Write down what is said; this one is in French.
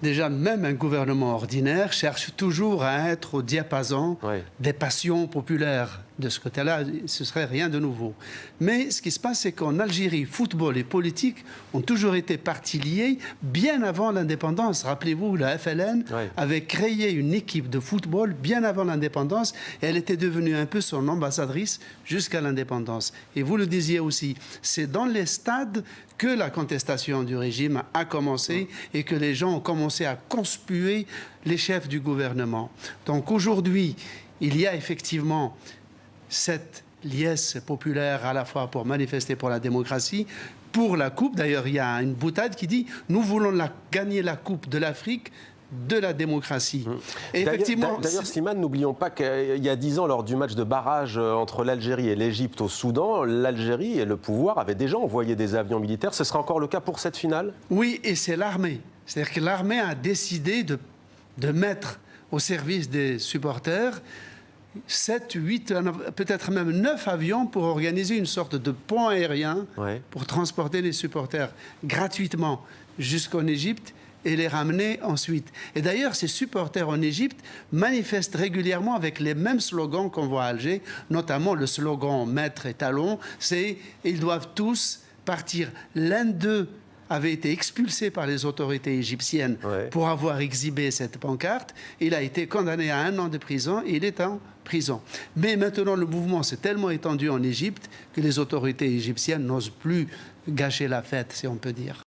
Déjà, même un gouvernement ordinaire cherche toujours à être au diapason des passions populaires. De ce côté-là, ce serait rien de nouveau. Mais ce qui se passe, c'est qu'en Algérie, football et politique ont toujours été parties liées bien avant l'indépendance. Rappelez-vous, la FLN avait créé une équipe de football bien avant l'indépendance et elle était devenue un peu son ambassadrice jusqu'à l'indépendance. Et vous le disiez aussi, c'est dans les stades que la contestation du régime a commencé et que les gens ont commencé à conspuer les chefs du gouvernement. Donc aujourd'hui, il y a effectivement cette liesse populaire à la fois pour manifester pour la démocratie, pour la Coupe. D'ailleurs, il y a une boutade qui dit « Nous voulons gagner la Coupe de l'Afrique de la démocratie ». D'ailleurs, Slimane, n'oublions pas qu'il y a 10 ans, lors du match de barrage entre l'Algérie et l'Égypte au Soudan, l'Algérie et le pouvoir avaient déjà envoyé des avions militaires. Ce sera encore le cas pour cette finale? Oui, et c'est l'armée. C'est-à-dire que l'armée a décidé de mettre au service des supporters 7, 8, peut-être même 9 avions pour organiser une sorte de pont aérien pour transporter les supporters gratuitement jusqu'en Égypte et les ramener ensuite. Et d'ailleurs, ces supporters en Égypte manifestent régulièrement avec les mêmes slogans qu'on voit à Alger, notamment le slogan maître et talon, c'est « ils doivent tous partir ». L'un d'eux avait été expulsé par les autorités égyptiennes pour avoir exhibé cette pancarte. Il a été condamné à 1 an de prison et il est en prison. Mais maintenant, le mouvement s'est tellement étendu en Égypte que les autorités égyptiennes n'osent plus gâcher la fête, si on peut dire.